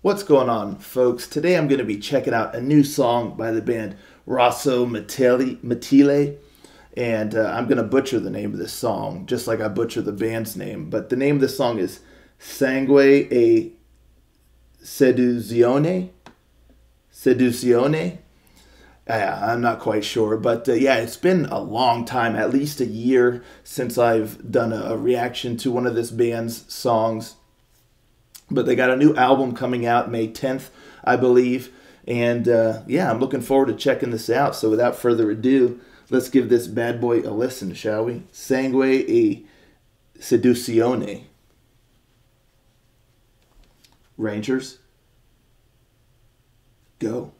What's going on, folks? Today I'm going to be checking out a new song by the band Rossometile, and I'm going to butcher the name of this song, just like I butcher the band's name. But the name of the song is Sangue e Seduzione. Seduzione. I'm not quite sure, but yeah, it's been a long time, at least a year, since I've done a reaction to one of this band's songs. But they got a new album coming out May 10th, I believe. And yeah, I'm looking forward to checking this out. So without further ado, let's give this bad boy a listen, shall we? Sangue e Seduzione. Rangers, go.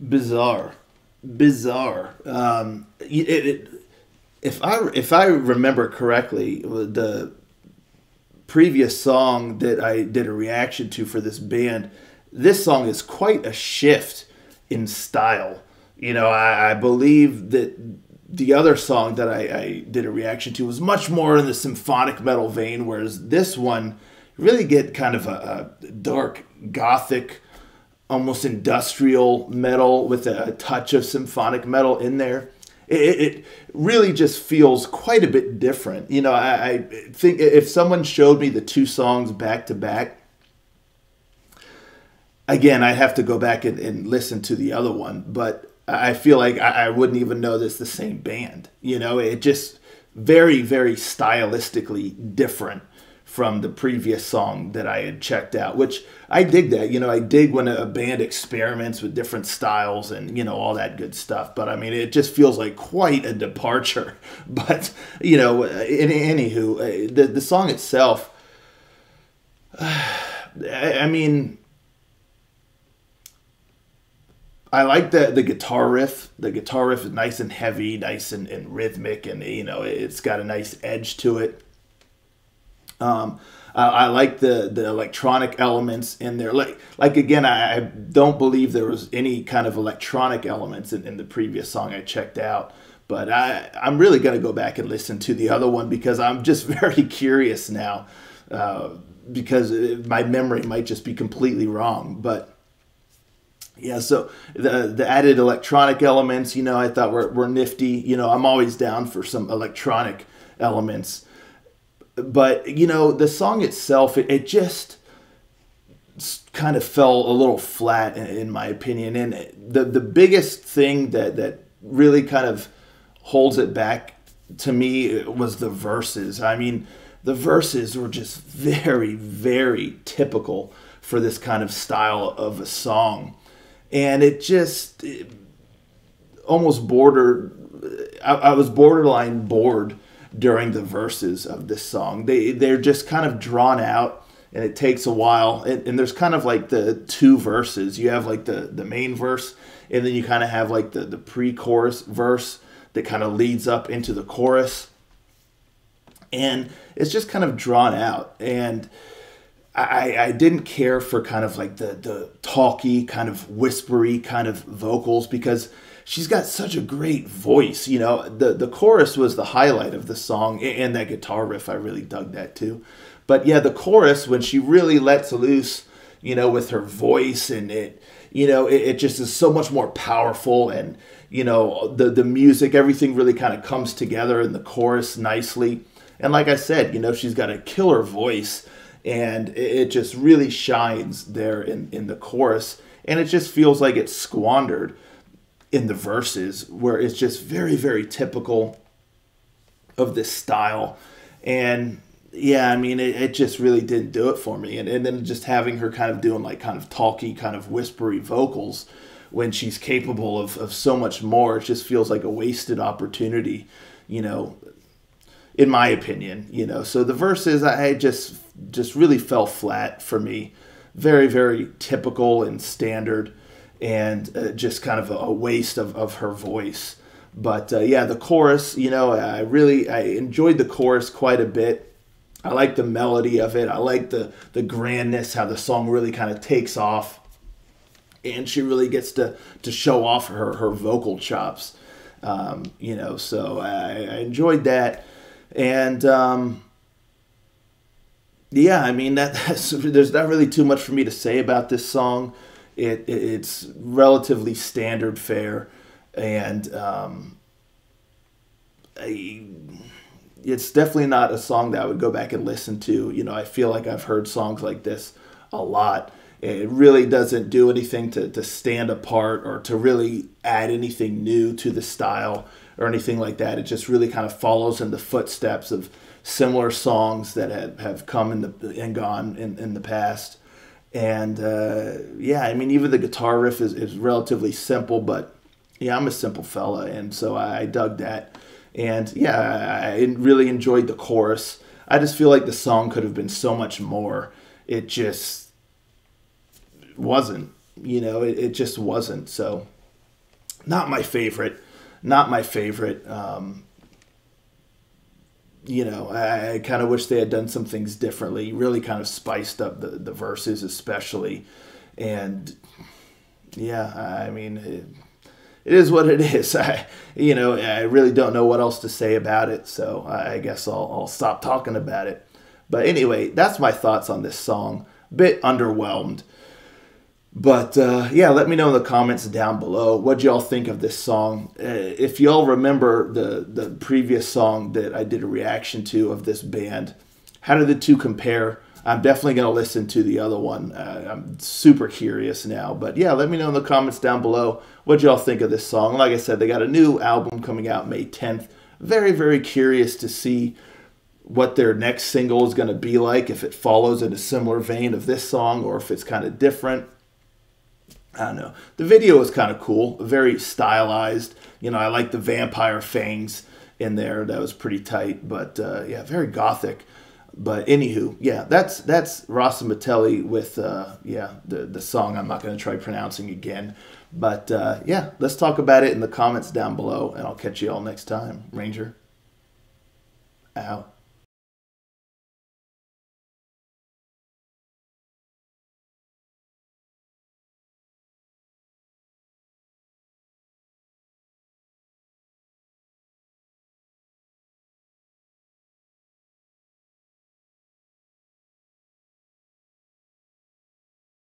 Bizarre, bizarre. If I remember correctly, the previous song that I did a reaction to for this band, this song is quite a shift in style. I believe that the other song that I did a reaction to was much more in the symphonic metal vein, whereas this one really get kind of a dark gothic, almost industrial metal with a touch of symphonic metal in there. It really just feels quite a bit different. I think if someone showed me the two songs back to back, again, I'd have to go back and listen to the other one, but I feel like I wouldn't even know this the same band. It just very, very stylistically different from the previous song that I had checked out, which I dig that. I dig when a band experiments with different styles and, all that good stuff. But, I mean, it just feels like quite a departure. But, anywho, the song itself, I mean, I like the guitar riff. The guitar riff is nice and heavy, nice and rhythmic, and, it's got a nice edge to it. I like the electronic elements in there. Like again, I don't believe there was any kind of electronic elements in the previous song I checked out. But I'm really going to go back and listen to the other one because I'm just very curious now because my memory might just be completely wrong. But yeah, so the added electronic elements, I thought were nifty. I'm always down for some electronic elements. But, the song itself, it just kind of fell a little flat, in my opinion. And the biggest thing that really kind of holds it back to me was the verses. I mean, the verses were just very, very typical for this kind of style of a song. And it almost bordered, I was borderline bored during the verses of this song. They're just kind of drawn out, and it takes a while. And there's kind of like the two verses. You have like the main verse, and then you kind of have like the pre-chorus verse that kind of leads up into the chorus. And it's just kind of drawn out. And I didn't care for kind of like the talky, kind of whispery kind of vocals because she's got such a great voice. The chorus was the highlight of the song, and that guitar riff, I really dug that too. But yeah, the chorus, when she really lets loose, with her voice, and it just is so much more powerful, and the music, everything really kind of comes together in the chorus nicely. And like I said, she's got a killer voice, and it just really shines there in the chorus, and it just feels like it's squandered in the verses, where it's just very, very typical of this style. And yeah, I mean, it just really didn't do it for me. And then just having her kind of doing like kind of talky, kind of whispery vocals when she's capable of so much more, it just feels like a wasted opportunity, in my opinion. So the verses, I just really fell flat for me. Very, very typical and standard, and just kind of a waste of her voice. But yeah, the chorus, I enjoyed the chorus quite a bit. I like the melody of it. I like the grandness, how the song really kind of takes off, and she really gets to show off her vocal chops. So I enjoyed that. And yeah, I mean, there's not really too much for me to say about this song. It's relatively standard fare, and it's definitely not a song that I would go back and listen to. I feel like I've heard songs like this a lot. It really doesn't do anything to stand apart or to really add anything new to the style or anything like that. It just really kind of follows in the footsteps of similar songs that have come and gone in the past. And yeah, I mean, even the guitar riff is relatively simple, but yeah, I'm a simple fella, and so I dug that. And yeah, I really enjoyed the chorus. I just feel like the song could have been so much more. It just wasn't, it just wasn't. So Not my favorite. Not my favorite. You know, I kind of wish they had done some things differently. Really kind of spiced up the verses, especially. And yeah, I mean, it is what it is. I really don't know what else to say about it. So I guess I'll stop talking about it. But anyway, that's my thoughts on this song. Bit underwhelmed. But yeah, let me know in the comments down below what y'all think of this song. If y'all remember the previous song that I did a reaction to of this band, how did the two compare? I'm definitely going to listen to the other one. I'm super curious now. But yeah, let me know in the comments down below what y'all think of this song. Like I said, they got a new album coming out May 10th. Very, very curious to see what their next single is going to be like, if it follows in a similar vein of this song or if it's kind of different. I don't know. The video was kind of cool, very stylized. You know, I like the vampire fangs in there. That was pretty tight. But yeah, very gothic. But anywho, yeah, that's Rossometile with yeah, the song I'm not going to try pronouncing again. But yeah, let's talk about it in the comments down below, and I'll catch you all next time. Ranger out.